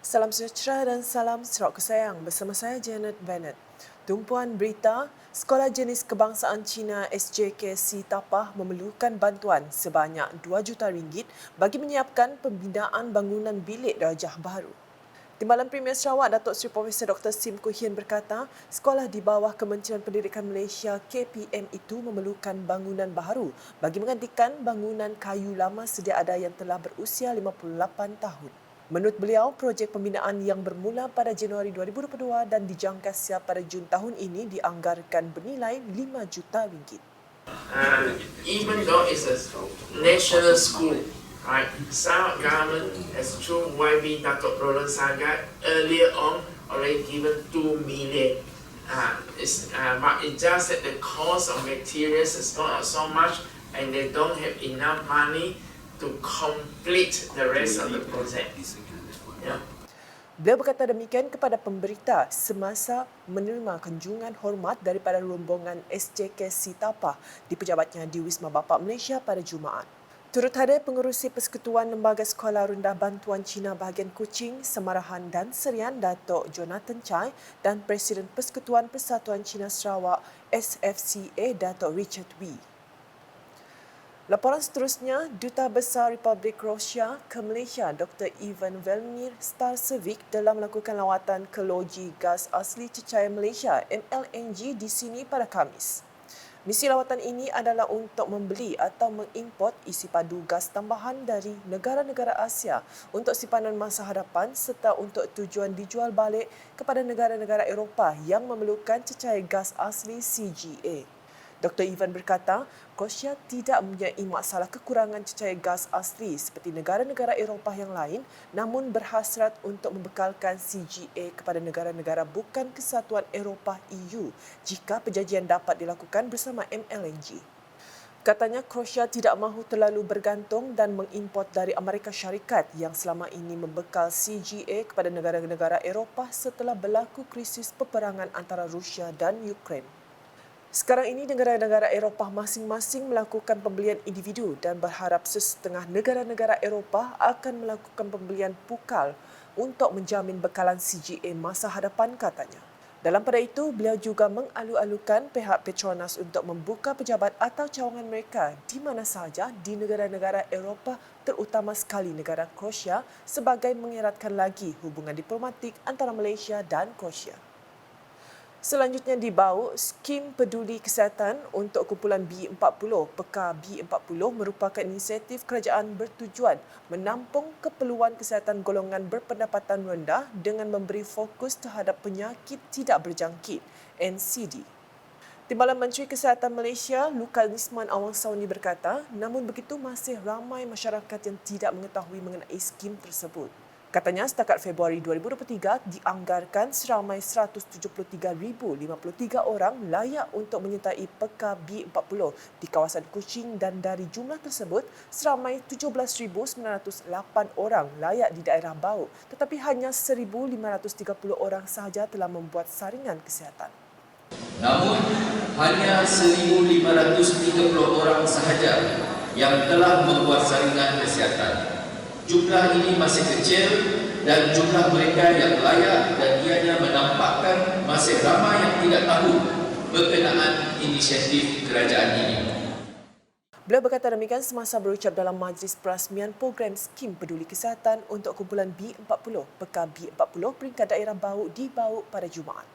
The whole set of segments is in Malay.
Salam sejahtera dan salam serak kesayang bersama saya Janet Bennett. Tumpuan berita, Sekolah Jenis Kebangsaan Cina SJKC Tapah memerlukan bantuan sebanyak RM2 juta bagi menyiapkan pembinaan bangunan bilik darjah baru. Timbalan Premier Sarawak Datuk Seri Profesor Dr. Sim Koo Hian berkata, sekolah di bawah Kementerian Pendidikan Malaysia KPM itu memerlukan bangunan baru bagi menggantikan bangunan kayu lama sedia ada yang telah berusia 58 tahun. Menurut beliau, projek pembinaan yang bermula pada Januari 2022 dan dijangka siap pada Jun tahun ini dianggarkan bernilai RM5 juta. Even though it's a national school, right? Sarawak government has through YB Datuk Roland Sagat earlier on already given 2 million. But it's just that the cost of materials is not so much, and they don't have enough money to complete the rest of the project. Yeah. Beliau berkata demikian kepada pemberita semasa menerima kunjungan hormat daripada rombongan SJKC Tapah di pejabatnya di Wisma Bapa Malaysia pada Jumaat. Turut hadir pengerusi Persekutuan Lembaga Sekolah Rendah Bantuan Cina bahagian Kuching, Semarahan dan Serian Datuk Jonathan Chai dan Presiden Persekutuan Persatuan Cina Sarawak SFCA Datuk Richard Wee. Laporan seterusnya, Duta Besar Republik Rusia ke Malaysia Dr. Ivan Velmir Starcevic dalam melakukan lawatan ke Loji Gas Asli Cecair Malaysia MLNG di sini pada Khamis. Misi lawatan ini adalah untuk membeli atau mengimport isi padu gas tambahan dari negara-negara Asia untuk simpanan masa hadapan serta untuk tujuan dijual balik kepada negara-negara Eropah yang memerlukan cecair gas asli CGA. Dr. Ivan berkata, Rusia tidak mempunyai masalah kekurangan cecair gas asli seperti negara-negara Eropah yang lain, namun berhasrat untuk membekalkan CGA kepada negara-negara bukan Kesatuan Eropah EU jika perjanjian dapat dilakukan bersama MLNG. Katanya, Rusia tidak mahu terlalu bergantung dan mengimport dari Amerika Syarikat yang selama ini membekal CGA kepada negara-negara Eropah setelah berlaku krisis peperangan antara Rusia dan Ukraine. Sekarang ini, negara-negara Eropah masing-masing melakukan pembelian individu dan berharap sesetengah negara-negara Eropah akan melakukan pembelian pukal untuk menjamin bekalan CGA masa hadapan, katanya. Dalam pada itu, beliau juga mengalu-alukan pihak Petronas untuk membuka pejabat atau cawangan mereka di mana sahaja di negara-negara Eropah, terutama sekali negara Rusia, sebagai mengeratkan lagi hubungan diplomatik antara Malaysia dan Rusia. Selanjutnya dibawa, skim peduli kesihatan untuk kumpulan B40, Peka B40 merupakan inisiatif kerajaan bertujuan menampung keperluan kesihatan golongan berpendapatan rendah dengan memberi fokus terhadap penyakit tidak berjangkit, NCD. Timbalan Menteri Kesihatan Malaysia, Luka Nisman Awang Sauni berkata, namun begitu masih ramai masyarakat yang tidak mengetahui mengenai skim tersebut. Katanya, setakat Februari 2023, dianggarkan seramai 173,053 orang layak untuk menyertai Peka B40 di kawasan Kuching dan dari jumlah tersebut, seramai 17,908 orang layak di daerah Bau, tetapi hanya 1,530 orang sahaja telah membuat saringan kesihatan. Namun, hanya 1,530 orang sahaja yang telah membuat saringan kesihatan. Jumlah ini masih kecil dan jumlah mereka yang layak dan ianya menampakkan masih ramai yang tidak tahu berkenaan inisiatif kerajaan ini. Beliau berkata demikian semasa berucap dalam majlis perasmian program skim peduli kesihatan untuk kumpulan B40, Peka B40 peringkat daerah Bau di Bau pada Jumaat.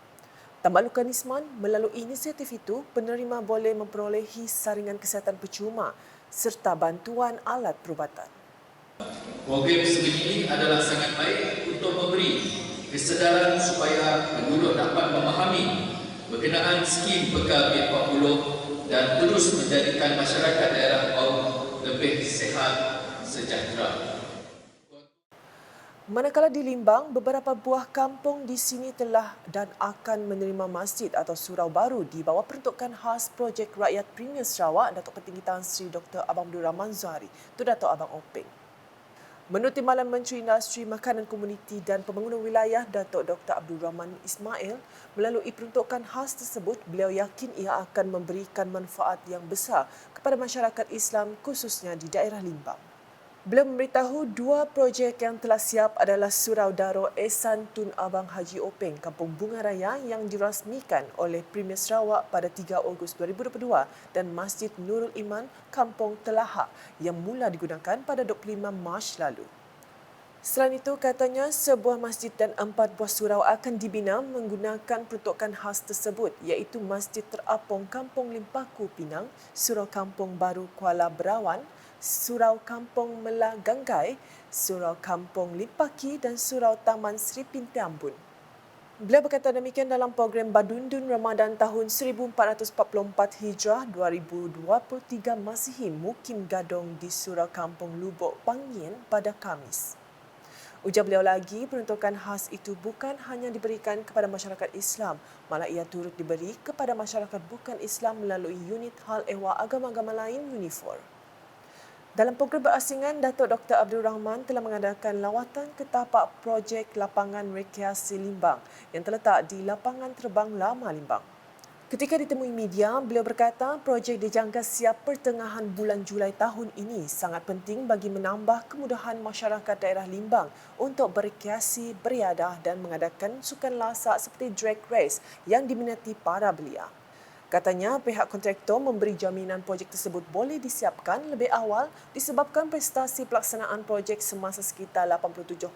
Tambah Luka Nisman, melalui inisiatif itu, penerima boleh memperolehi saringan kesihatan percuma serta bantuan alat perubatan. Program sebegini adalah sangat baik untuk memberi kesedaran supaya penduduk dapat memahami berkenaan skim Peka B40 dan terus menjadikan masyarakat daerah Bau lebih sihat sejahtera. Manakala di Limbang, beberapa buah kampung di sini telah dan akan menerima masjid atau surau baru di bawah peruntukan khas Projek Rakyat Premier Sarawak Datuk Petinggi Tan Sri Dr. Abang Abdul Rahman Zuhari, tu Datuk Abang Openg. Menurut Timbalan Menteri Industri Makanan Komuniti dan Pembangunan Wilayah Datuk Dr. Abdul Rahman Ismail, melalui peruntukan khas tersebut, beliau yakin ia akan memberikan manfaat yang besar kepada masyarakat Islam khususnya di daerah Limbang. Beliau memberitahu dua projek yang telah siap adalah Surau Daro Ehsan Tun Abang Haji Openg, Kampung Bunga Raya yang dirasmikan oleh Premier Sarawak pada 3 Ogos 2022 dan Masjid Nurul Iman, Kampung Telahak yang mula digunakan pada 25 Mac lalu. Selain itu, katanya sebuah masjid dan 4 buah surau akan dibina menggunakan peruntukan khas tersebut iaitu Masjid Terapung Kampung Limpaku Pinang, Surau Kampung Baru Kuala Berawan, Surau Kampung Melah Ganggai, Surau Kampung Limpaki dan Surau Taman Sri Pinti Ambon. Beliau berkata demikian dalam program Badundun Ramadan tahun 1444 Hijrah 2023 Masihi Mukim Gadong di Surau Kampung Lubuk Pangyin pada Khamis. Ujar beliau lagi, peruntukan khas itu bukan hanya diberikan kepada masyarakat Islam, malah ia turut diberi kepada masyarakat bukan Islam melalui unit hal ehwal agama-agama lain UNIFOR. Dalam program berasingan, Datuk Dr. Abdul Rahman telah mengadakan lawatan ke tapak projek lapangan rekreasi Limbang yang terletak di Lapangan Terbang Lama Limbang. Ketika ditemui media, beliau berkata projek dijangka siap pertengahan bulan Julai tahun ini sangat penting bagi menambah kemudahan masyarakat daerah Limbang untuk berrekreasi, beriadah dan mengadakan sukan lasak seperti drag race yang diminati para belia. Katanya pihak kontraktor memberi jaminan projek tersebut boleh disiapkan lebih awal disebabkan prestasi pelaksanaan projek semasa sekitar 87%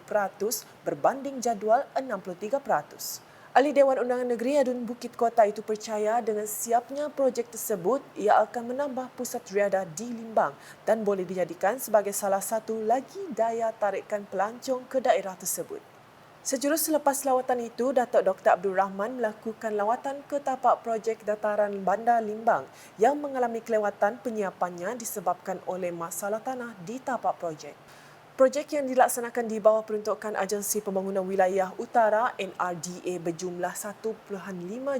berbanding jadual 63%. Ahli Dewan Undangan Negeri Adun Bukit Kota itu percaya dengan siapnya projek tersebut, ia akan menambah pusat riadah di Limbang dan boleh dijadikan sebagai salah satu lagi daya tarikan pelancong ke daerah tersebut. Sejurus selepas lawatan itu, Datuk Dr. Abdul Rahman melakukan lawatan ke tapak projek dataran Bandar Limbang yang mengalami kelewatan penyiapannya disebabkan oleh masalah tanah di tapak projek. Projek yang dilaksanakan di bawah peruntukan Agensi Pembangunan Wilayah Utara NRDA berjumlah 1.5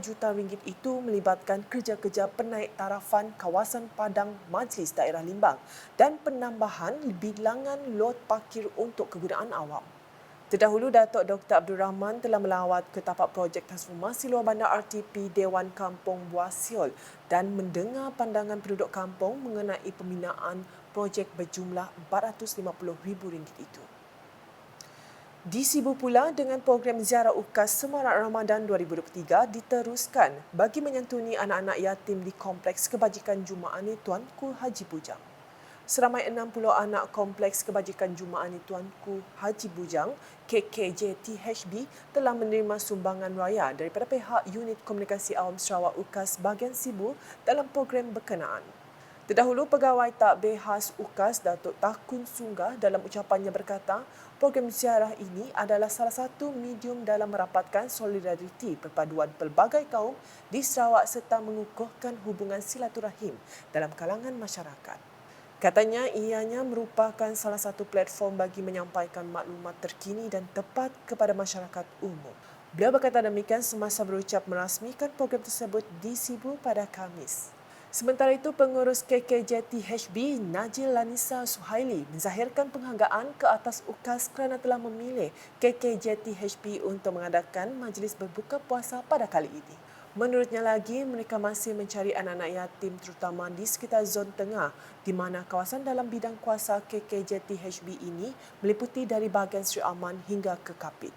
juta ringgit itu melibatkan kerja-kerja penaik tarafan kawasan padang Majlis Daerah Limbang dan penambahan bilangan lot parkir untuk kegunaan awam. Terdahulu, Datuk Dr. Abdul Rahman telah melawat ke tapak projek transformasi luar bandar RTP Dewan Kampung Buah Siol dan mendengar pandangan penduduk kampung mengenai pembinaan projek berjumlah RM450,000 itu. Disibu pula dengan program ziarah UKAS Semarak Ramadan 2023 diteruskan bagi menyantuni anak-anak yatim di Kompleks Kebajikan Jumaani Tuanku Haji Bujang. Seramai 60 anak Kompleks Kebajikan Jumaani Tuanku Haji Bujang KKJTHB telah menerima sumbangan raya daripada pihak Unit Komunikasi Awam Sarawak UKAS bahagian Sibu dalam program berkenaan. Terdahulu, Pegawai Takbir Khas UKAS Datuk Takun Sunggah dalam ucapannya berkata, program ziarah ini adalah salah satu medium dalam merapatkan solidariti perpaduan pelbagai kaum di Sarawak serta mengukuhkan hubungan silaturahim dalam kalangan masyarakat. Katanya ianya merupakan salah satu platform bagi menyampaikan maklumat terkini dan tepat kepada masyarakat umum. Beliau berkata demikian semasa berucap merasmikan program tersebut di Sibu pada Khamis. Sementara itu, pengurus KKJTHB Najil Lanisa Suhaili menzahirkan penghargaan ke atas UKAS kerana telah memilih KKJTHB untuk mengadakan majlis berbuka puasa pada kali ini. Menurutnya lagi, mereka masih mencari anak-anak yatim terutama di sekitar zon tengah di mana kawasan dalam bidang kuasa KKJTHB ini meliputi dari bahagian Sri Aman hingga ke Kapit.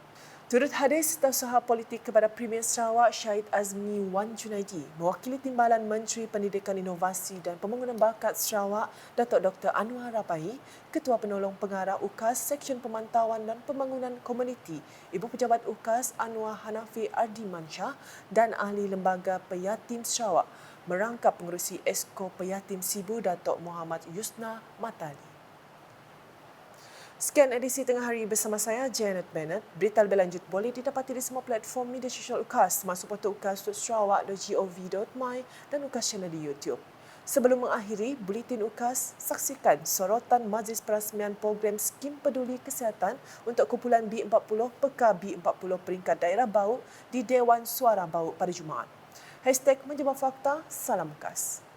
Turut hadir Setiausaha Politik kepada Premier Sarawak Syahid Azmi Wan Junaidi, mewakili Timbalan Menteri Pendidikan Inovasi dan Pembangunan Bakat Sarawak Datuk Dr. Anwar Rabai, Ketua Penolong Pengarah UKAS Seksyen Pemantauan dan Pembangunan Komuniti, Ibu Pejabat UKAS Anwar Hanafi Ardimansyah dan Ahli Lembaga Peyatim Sarawak merangkap pengerusi Esko Peyatim Sibu Datuk Muhammad Yusna Matali. Sekian edisi Tengah Hari bersama saya, Janet Bennett. Berita lebih lanjut boleh didapati di semua platform media sosial UKAS termasuk portal ukas.sarawak.gov.my dan UKAS Channel di YouTube. Sebelum mengakhiri Buletin UKAS, saksikan sorotan Majlis Perasmian Program Skim Peduli Kesihatan untuk kumpulan B40 Peka B40 peringkat daerah Bauk di Dewan Suara Bauk pada Jumaat. #Menjebak Fakta, Salam UKAS.